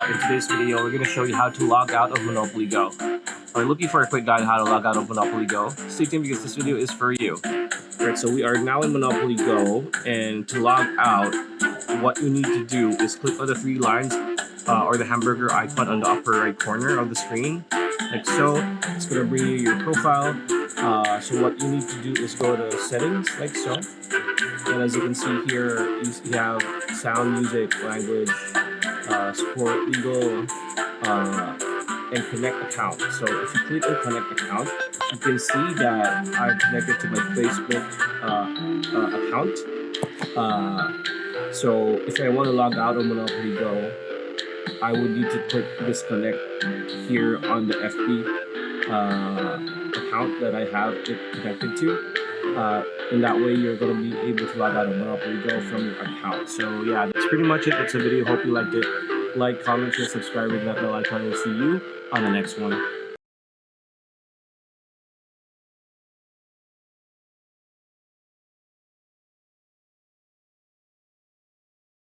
In today's video, we're going to show you how to log out of Monopoly Go. Are you looking for a quick guide on how to log out of Monopoly Go? Stay tuned because this video is for you. Alright, so we are now in Monopoly Go, and to log out, what you need to do is click on the three lines or the hamburger icon on the upper right corner of the screen, like so. It's going to bring you your profile. So what you need to do is go to settings, like so. And as you can see here, you have sound, music, language, support, legal, and connect account. So if you click on connect account, you can see that I'm connected to my Facebook account. So if I want to log out of Monopoly Go, I would need to click disconnect here on the FB account that I have it connected to. In that way, you're going to be able to log out of Monopoly Go from your account. So yeah, that's pretty much it. It's a video. Hope you liked it. Like, comment, share, subscribe, and that bell icon. We'll see you on the next one.